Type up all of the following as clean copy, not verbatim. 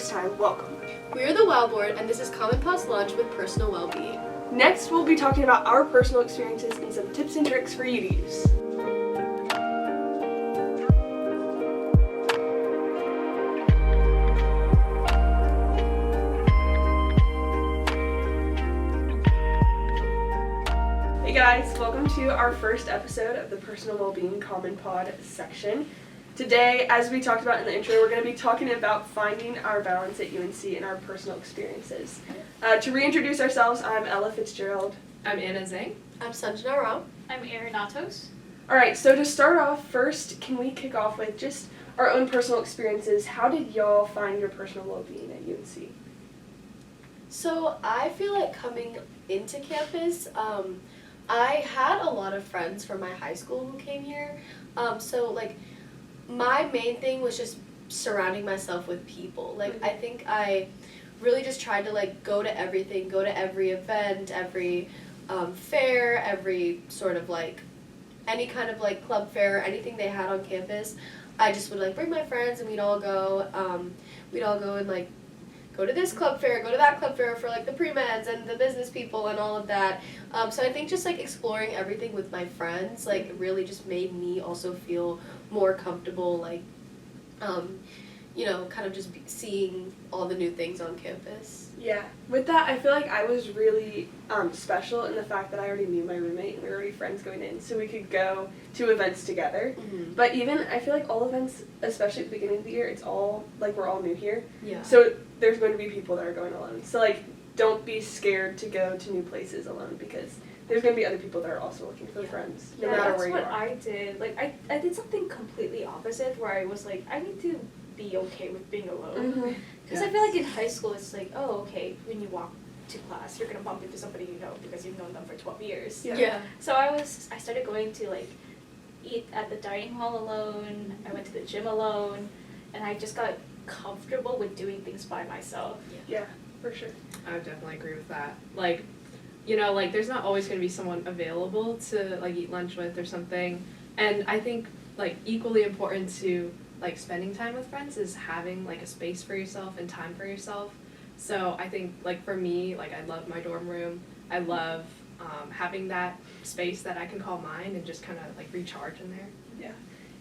first time, welcome. We're the WOW Board, and this is Common Pause Lunch with Personal Wellbeing. Next, we'll be talking about our personal experiences and some tips and tricks for you to use. Hey guys, welcome to our first episode of the Personal Wellbeing Common Pod section. Today, as we talked about in the intro, we're going to be talking about finding our balance at UNC and our personal experiences. To reintroduce ourselves, I'm Ella Fitzgerald. I'm Anna Zhang. I'm Sanjana. I'm Erin. Alright, so to start off, first, can we kick off with just our own personal experiences? How did y'all find your personal well-being at UNC? So I feel like coming into campus, I had a lot of friends from my high school who came here. My main thing was just surrounding myself with people. I think I really just tried to go to everything, go to every event, every fair, every sort of any kind of club fair, anything they had on campus. I just would bring my friends and we'd all go and go to this club fair, go to that club fair for the pre-meds and the business people and all of that. So I think just exploring everything with my friends really just made me also feel more comfortable kind of just seeing all the new things on campus. Yeah, with that I feel like I was really special in the fact that I already knew my roommate and we were already friends going in, so we could go to events together. Mm-hmm. But even I feel like all events, especially at the beginning of the year, it's all we're all new here. Yeah. So there's going to be people that are going alone. So don't be scared to go to new places alone, because there's going to be other people that are also looking for friends, no matter where you are. That's what I did. I did something completely opposite, where I was I need to be okay with being alone. Because I feel like in high school, it's okay, when you walk to class, you're going to bump into somebody you know because you've known them for 12 years. Yeah. So I started going to eat at the dining hall alone, I went to the gym alone, and I just got comfortable with doing things by myself. Yeah, for sure. I would definitely agree with that. There's not always going to be someone available to eat lunch with or something. And I think equally important to spending time with friends is having a space for yourself and time for yourself. So I think for me, I love my dorm room. I love having that space that I can call mine and just kind of recharge in there. Yeah.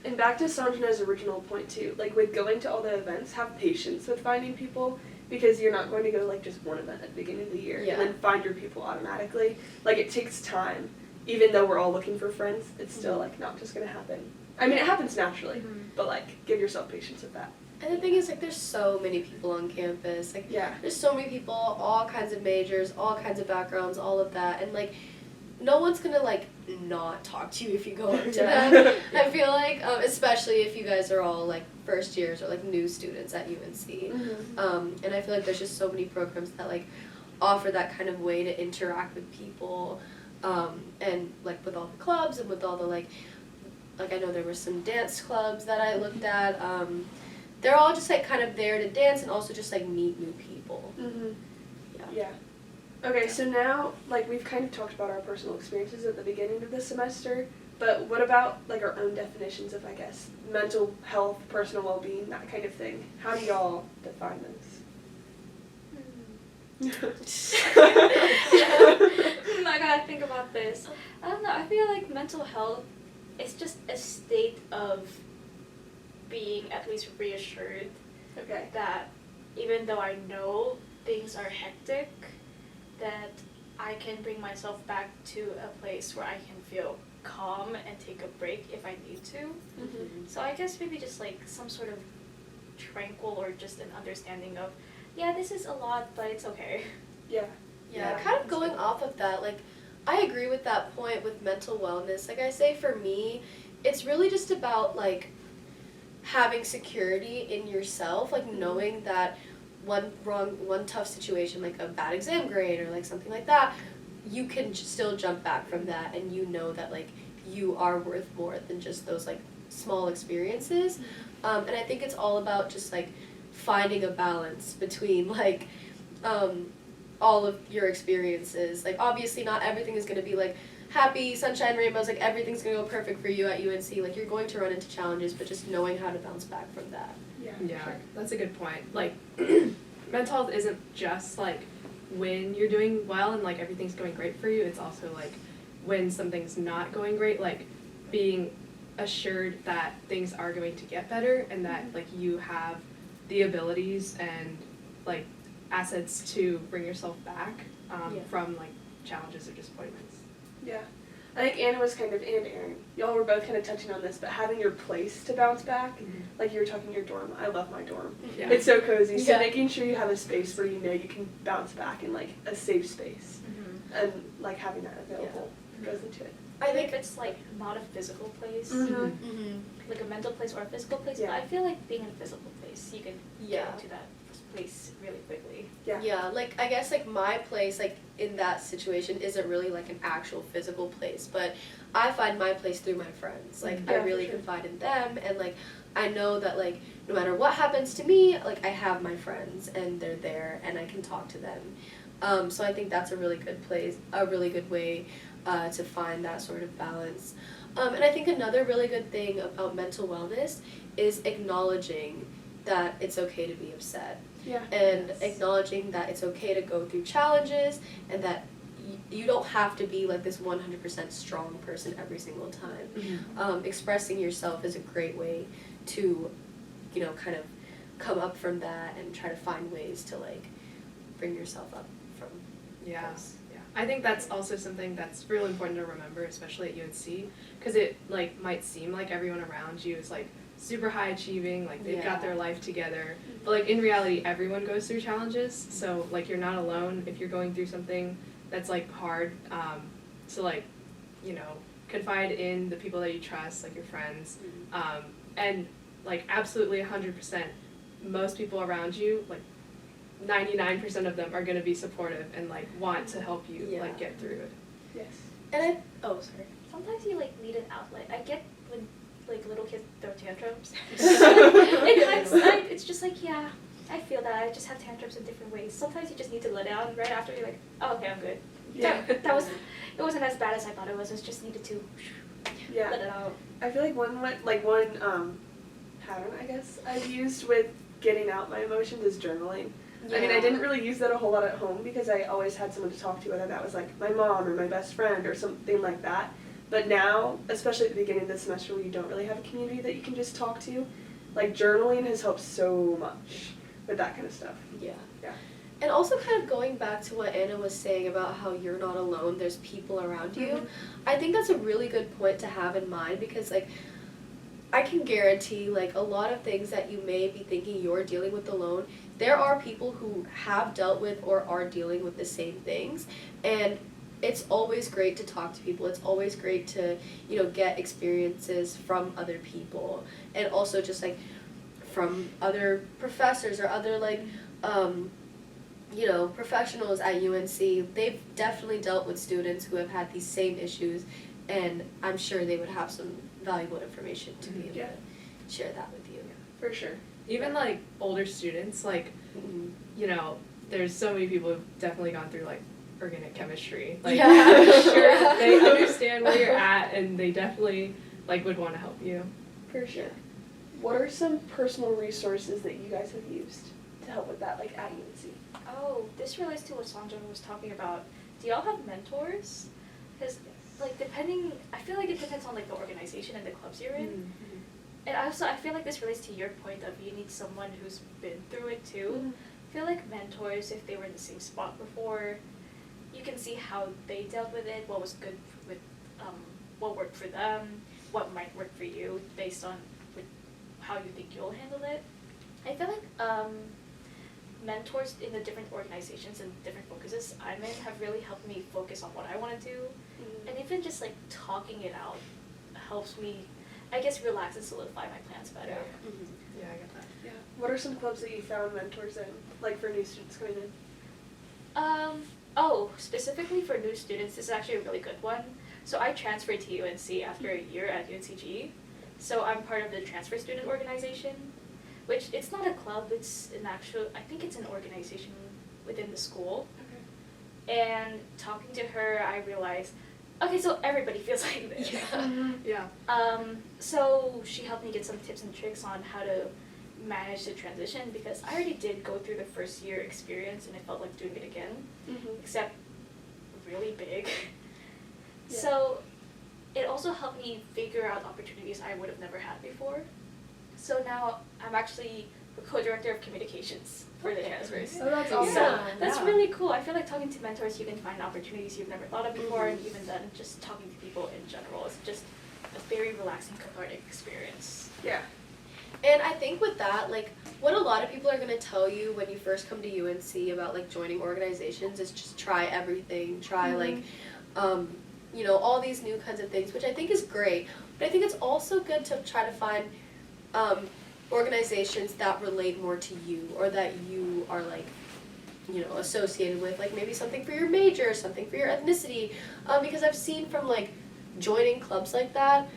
And back to Sanjana's original point too, with going to all the events, have patience with finding people, because you're not going to go just one event at the beginning of the year and then find your people automatically. It takes time. Even though we're all looking for friends, it's still not just going to happen. I mean, it happens naturally, but give yourself patience with that. And the thing is, there's so many people on campus. There's so many people, all kinds of majors, all kinds of backgrounds, all of that. And, no one's going to, not talk to you if you go up to them. I feel especially if you guys are all, first years or, new students at UNC. And I feel there's just so many programs that, offer that kind of way to interact with people. And, with all the clubs and with all the, I know there were some dance clubs that I looked at. They're all just kind of there to dance and also just meet new people. Yeah. Okay, so now we've kind of talked about our personal experiences at the beginning of the semester, but what about our own definitions of mental health, personal well-being, that kind of thing? How do y'all define those? I gotta think about this. I don't know, I feel mental health is just a state of being at least reassured that even though I know things are hectic, that I can bring myself back to a place where I can feel calm and take a break if I need to. So I guess maybe just some sort of tranquil or just an understanding of, this is a lot, but it's okay. Yeah, kind of going off of that, I agree with that point with mental wellness. I say for me, it's really just about, having security in yourself, knowing that one tough situation, a bad exam grade or something like that, you can still jump back from that, and you know that you are worth more than just those small experiences. And I think it's all about just finding a balance between all of your experiences. Obviously not everything is going to be happy, sunshine, rainbows, like everything's gonna go perfect for you at UNC. Like you're going to run into challenges, but just knowing how to bounce back from that. Yeah, that's a good point. Like, mental health isn't just like when you're doing well and like everything's going great for you. It's also like when something's not going great, like being assured that things are going to get better and that like you have the abilities and like assets to bring yourself back from like challenges or disappointments. Yeah. I think Anna was and Erin, y'all were both kind of touching on this, but having your place to bounce back, like you were talking your dorm. I love my dorm. Yeah. It's so cozy. So making sure you have a space where you know you can bounce back in like a safe space, and like having that available goes into it. I think if it's like not a physical place, like a mental place or a physical place, but I feel like being in a physical place, you can get into that place really quickly. Yeah, like I guess like my place like in that situation isn't really like an actual physical place, but I find my place through my friends. Like I really confide in them, and like I know that like no matter what happens to me, like I have my friends and they're there and I can talk to them. So I think that's a really good place, a really good way to find that sort of balance. And I think another really good thing about mental wellness is acknowledging that it's okay to be upset. And acknowledging that it's okay to go through challenges and that you don't have to be like this 100% strong person every single time. Expressing yourself is a great way to, kind of come up from that and try to find ways to like bring yourself up from those. I think that's also something that's really important to remember, especially at UNC, because it like might seem like everyone around you is like super high achieving, like they've got their life together, but like in reality everyone goes through challenges, so like you're not alone if you're going through something that's like hard. So like confide in the people that you trust, like your friends, and like absolutely 100% most people around you, like 99% of them are going to be supportive and like want to help you like get through it. Yes. And sometimes you like need an outlet. I get when like little kids throw tantrums. In hindsight, it's just like I feel that I just have tantrums in different ways. Sometimes you just need to let out right after you're like, oh okay, I'm good. It wasn't as bad as I thought it was. I just needed to let it out. I feel like one pattern I guess I've used with getting out my emotions is journaling. I mean, I didn't really use that a whole lot at home because I always had someone to talk to, whether that was like my mom or my best friend or something like that. But now, especially at the beginning of the semester where you don't really have a community that you can just talk to, like journaling has helped so much with that kind of stuff. Yeah. And also kind of going back to what Anna was saying about how you're not alone, there's people around you. I think that's a really good point to have in mind because like I can guarantee like a lot of things that you may be thinking you're dealing with alone, there are people who have dealt with or are dealing with the same things, and it's always great to talk to people. It's always great to, get experiences from other people, and also just like from other professors or other like professionals at UNC. They've definitely dealt with students who have had these same issues, and I'm sure they would have some valuable information to be able to share that with you. For sure. Even like older students, like there's so many people who've definitely gone through like organic chemistry. Like I'm sure they understand where you're at and they definitely like would want to help you. For sure. What are some personal resources that you guys have used to help with that, like at UNC? Oh, this relates to what Sanjana was talking about. Do y'all have mentors? Because like I feel like it depends on like the organization and the clubs you're in. And also I feel like this relates to your point of you need someone who's been through it too. I feel like mentors, if they were in the same spot before, you can see how they dealt with it, what was good with what worked for them, what might work for you based on how you think you'll handle it. I feel like mentors in the different organizations and different focuses I'm in have really helped me focus on what I want to do. And even just like talking it out helps me, I guess, relax and solidify my plans better. Yeah, I get that. Yeah. What are some clubs that you found mentors in, like for new students coming in? Specifically for new students, this is actually a really good one. So I transferred to UNC after a year at UNCG. So I'm part of the transfer student organization, which it's not a club, it's I think it's an organization within the school. And talking to her, I realized, Okay, so everybody feels like this. Yeah. So she helped me get some tips and tricks on how to manage the transition, because I already did go through the first year experience and I felt like doing it again, except really big. Yeah. So it also helped me figure out opportunities I would have never had before. So now I'm actually the co-director of communications for the transfers. Oh, that's awesome. So that's really cool. I feel like talking to mentors, you can find opportunities you've never thought of before, and even then, just talking to people in general is just a very relaxing, cathartic experience. Yeah. And I think with that, like, what a lot of people are going to tell you when you first come to UNC about, like, joining organizations is just try everything. Try, like, you know, all these new kinds of things, which I think is great. But I think it's also good to try to find organizations that relate more to you, or that you are, like, you know, associated with, like maybe something for your major, something for your ethnicity, because I've seen from, like, joining clubs like that,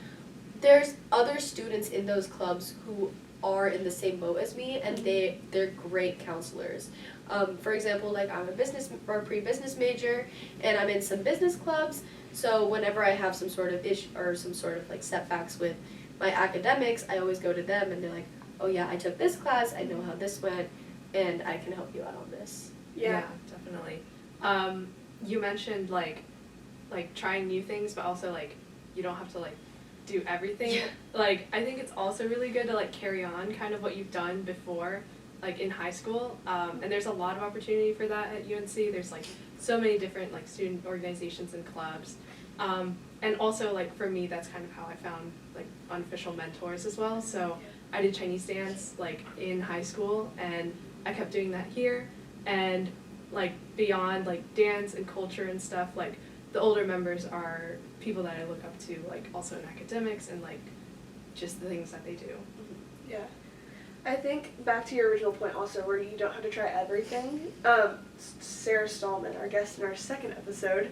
there's other students in those clubs who are in the same boat as me, and they're great counselors. For example, like, I'm a business or pre-business major, and I'm in some business clubs, so whenever I have some sort of issue or some sort of, like, setbacks with my academics, I always go to them, and they're like, oh yeah, I took this class, I know how this went, and I can help you out on this. Yeah, definitely. You mentioned, like trying new things, but also, like, you don't have to, like, do everything. Yeah. Like, I think it's also really good to, like, carry on kind of what you've done before, like, in high school. And there's a lot of opportunity for that at UNC. There's, like, so many different, like, student organizations and clubs. And also, like, for me, that's kind of how I found, like, unofficial mentors as well. So I did Chinese dance, like, in high school, and I kept doing that here. And, like, beyond, like, dance and culture and stuff, like, the older members are people that I look up to, like, also in academics and, like, just the things that they do. Yeah. I think back to your original point also, where you don't have to try everything. Sarah Stallman, our guest in our second episode,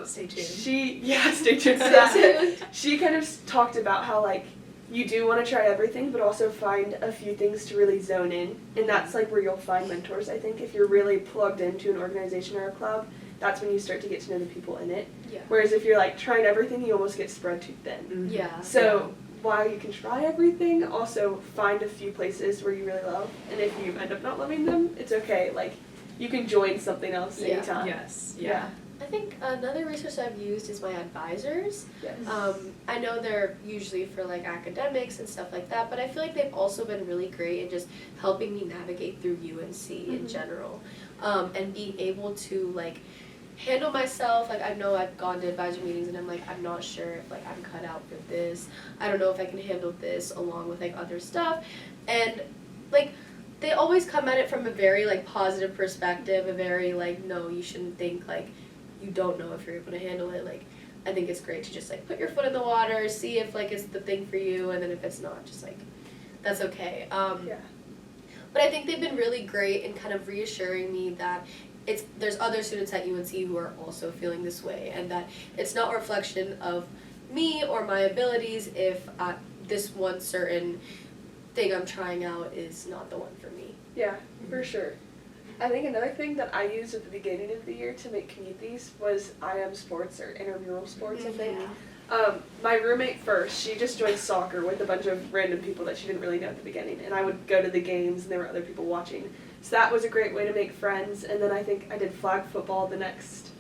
Stay tuned. Stay tuned for that. She kind of talked about how, like, you do want to try everything, but also find a few things to really zone in, and that's, like, where you'll find mentors, I think. If you're really plugged into an organization or a club, that's when you start to get to know the people in it. Yeah. Whereas if you're, like, trying everything, you almost get spread too thin. Yeah. So while you can try everything, also find a few places where you really love, and if you end up not loving them, it's okay. Like, you can join something else anytime. Yes. Yeah. I think another resource I've used is my advisors. Yes. I know they're usually for, like, academics and stuff like that, but I feel like they've also been really great in just helping me navigate through UNC in general, and being able to, like, handle myself. Like, I know I've gone to advisor meetings and I'm like, I'm not sure if, like, I'm cut out for this. I don't know if I can handle this along with, like, other stuff. And, like, they always come at it from a very, like, positive perspective, a very, like, no, you shouldn't think, like, you don't know if you're able to handle it. Like, I think it's great to just, like, put your foot in the water, see if, like, it's the thing for you, and then if it's not, just, like, that's okay. But I think they've been really great in kind of reassuring me that there's other students at UNC who are also feeling this way, and that it's not a reflection of me or my abilities if this one certain thing I'm trying out is not the one for me. Yeah, for sure. I think another thing that I used at the beginning of the year to make communities was IM sports, or intramural sports, I think. My roommate first, she just joined soccer with a bunch of random people that she didn't really know at the beginning, and I would go to the games and there were other people watching. So that was a great way to make friends, and then I think I did flag football the next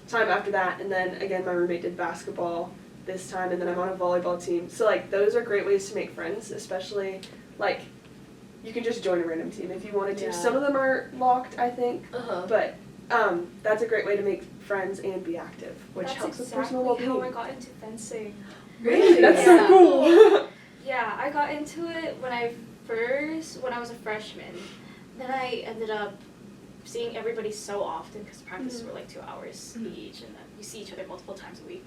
time after that, and then again my roommate did basketball this time, and then I'm on a volleyball team. So, like, those are great ways to make friends, especially, like, you can just join a random team if you wanted to. Yeah. Some of them are locked, I think, but that's a great way to make friends and be active, which helps with personal wellbeing. That's exactly how I got into fencing. Really? That's so cool. Yeah, I got into it when I was a freshman. Then I ended up seeing everybody so often because practices were like 2 hours each, and then you see each other multiple times a week.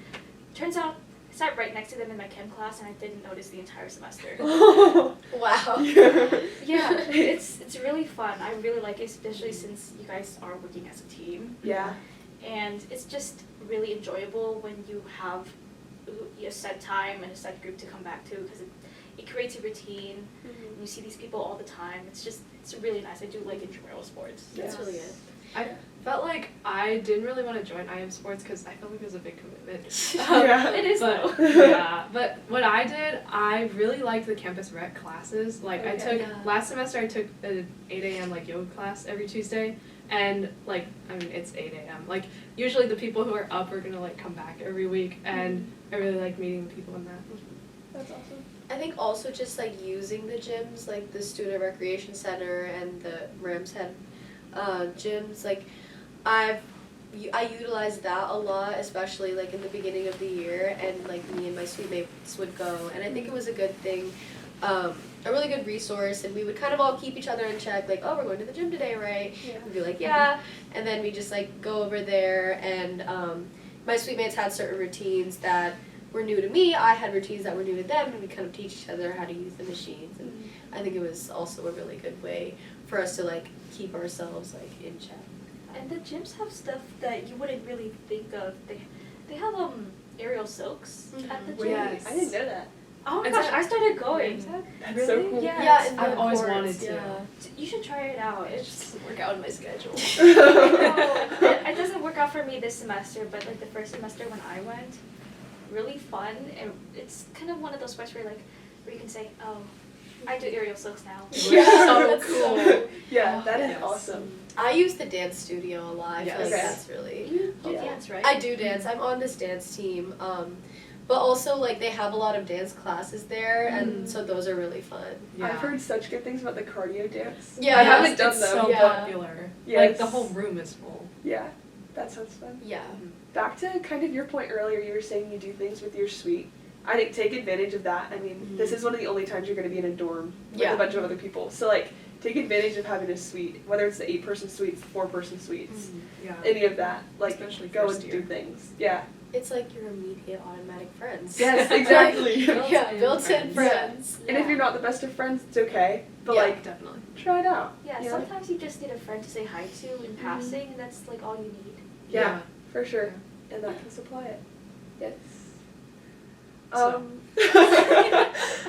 Turns out I sat right next to them in my chem class, and I didn't notice the entire semester. Wow. Yeah, it's really fun. I really like it, especially since you guys are working as a team. Yeah. And it's just really enjoyable when you have a set time and a set group to come back to, because it creates a routine. And you see these people all the time. It's really nice. I do like intramural sports. That's really good. I felt like I didn't really want to join IM Sports because I felt like it was a big commitment. It is but, though. Yeah, but what I did, I really liked the campus rec classes. Like I took, last semester I took an 8 a.m. like yoga class every Tuesday. And like, I mean, it's 8 a.m. Like, usually the people who are up are gonna like come back every week, and I really like meeting people in that. That's awesome. I think also just like using the gyms, like the Student Recreation Center and the Rams Head gyms, like I utilized that a lot, especially like in the beginning of the year, and like me and my suite mates would go, and I think it was a good thing. A really good resource, and we would kind of all keep each other in check, like, oh, we're going to the gym today, right? Yeah. We'd be like, yeah, and then we just like go over there, and my suite mates had certain routines that were new to me, I had routines that were new to them, and we kind of teach each other how to use the machines, and I think it was also a really good way for us to like keep ourselves like in check. And the gyms have stuff that you wouldn't really think of. They have aerial silks at the gym. Yes. I didn't know that. Oh my Is gosh, that- I started going. That's Really? so cool. Yeah. Yeah, and I've the always courts, wanted to. yeah. You should try it out. It just doesn't work out in my schedule. It doesn't work out for me this semester, but like the first semester when I went, really fun, and it's kind of one of those sports where you can say, oh, I do aerial silks now. Yeah, So that's cool. so Yeah, that is Yes. awesome. I use the dance studio a lot. I feel Yes. like Okay. that's really You Yeah. dance, right? I do dance. I'm on this dance team. But also like they have a lot of dance classes there, and so those are really fun. Yeah. I've heard such good things about the cardio dance. Yeah, I haven't Yes, done it's them. so Yeah. popular. Yes. Like the whole room is full. Yeah, that sounds fun. Yeah. Back to kind of your point earlier, you were saying you do things with your suite. I think take advantage of that. I mean, this is one of the only times you're going to be in a dorm with Yeah. a bunch of other people. So like, take advantage of having a suite, whether it's the 8-person suites, the 4-person suites, Yeah. any of that. Like, Especially go first and year. do things. Yeah. It's like your immediate automatic friends. Yes, exactly. Yeah, built-in friends. friends. And if you're not the best of friends, it's okay. But Yeah. like, Definitely. try it out. Yeah, you know? sometimes you just need a friend to say hi to in passing, and that's like all you need. Yeah, for sure. And that can supply it. Yes. So-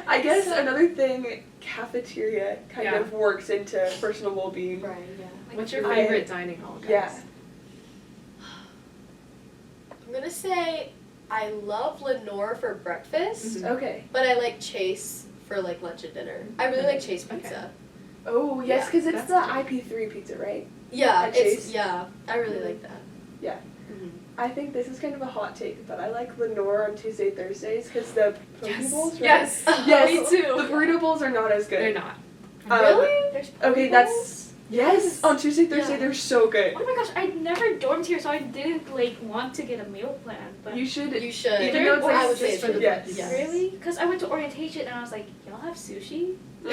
I guess another thing, cafeteria kind Yeah. of works into personal well-being. Right, yeah. What's your I- favorite dining hall, guys? Yeah. I'm gonna say I love Lenore for breakfast, Mhm. Okay. but I like Chase for like lunch and dinner. I really like Chase pizza. Oh, yes, Yeah, because it's that's the good. IP3 pizza, right? Yeah, At it's Chase? I really like that. Yeah. Mhm. I think this is kind of a hot take, but I like Lenore on Tuesday, Thursdays, because the poke Yes. bowls, right? Yes. Yes. Me too. The burrito bowls are not as good. They're not. Really? There's Okay, poke that's... bowls? Yes! On Tuesday, Thursday, Yeah. they're so good. Oh my gosh, I never dormed here, so I didn't like want to get a meal plan. But You should... You should. Even though it's like I would say it's for the yes. yes. really? Because I went to orientation and I was like, y'all have sushi? The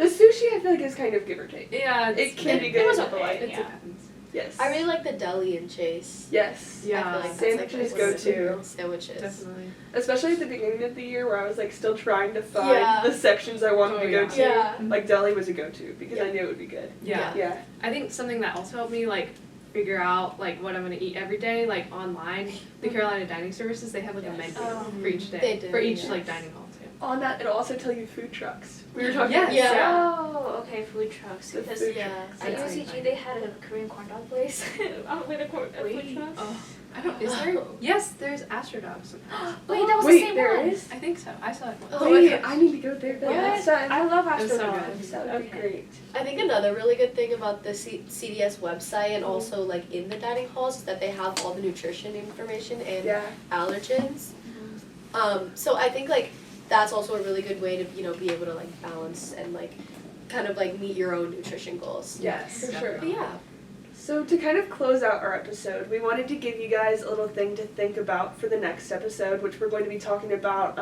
sushi, I feel like, is kind of give or take. Yeah. It can be it good, was but okay. like... It Yeah. depends. Yes. I really like the deli in Chase. Yes. Yeah. I feel like that's Sandwiches like go one of the to. sandwiches. Definitely. Especially at the beginning of the year where I was like still trying to find Yeah. the sections I wanted to go yeah. to. Yeah. Like deli was a go-to because I Yeah. knew it would be good. Yeah. Yeah. I think something that also helped me like figure out like what I'm gonna eat every day, like online, the Carolina Dining Services, they have like a Yes. menu Oh. for each day. They do, for each yes. like dining hall too. On that, it'll also tell you food trucks. We were talking Yes. about Yeah. Oh, okay, food trucks. The Because food Yeah. at That's UNCG exciting. they had a Korean corn dog place out with a food truck. Oh, I don't. Is there? Yes, there's Astrodogs. Wait, that was Wait, the same there one. is? I think so. I saw it once. Oh, Wait, my gosh. I need to go there then. What? Next time. I love It was so Astrodogs. That would be great. I think another really good thing about the CDS website and also like in the dining halls is that they have all the nutrition information and Yeah. allergens. So I think like that's also a really good way to be able to like balance and like kind of like meet your own nutrition goals. Yes, for sure. But Definitely. yeah. So to kind of close out our episode, we wanted to give you guys a little thing to think about for the next episode, which we're going to be talking about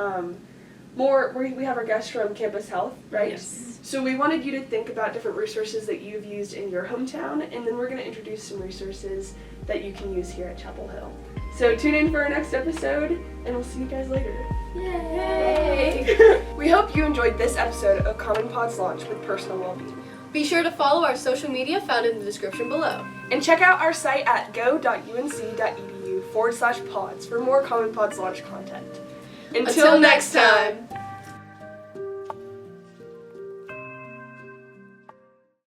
more. We have our guest from Campus Health, right? Yes. So we wanted you to think about different resources that you've used in your hometown, and then we're going to introduce some resources that you can use here at Chapel Hill. So tune in for our next episode, and we'll see you guys later. Yay! We hope you enjoyed this episode of Common Pod's launch with Personal Wellbeing. Be sure to follow our social media found in the description below. And check out our site at go.unc.edu/pods for more Common Pod's launch content. Until next time!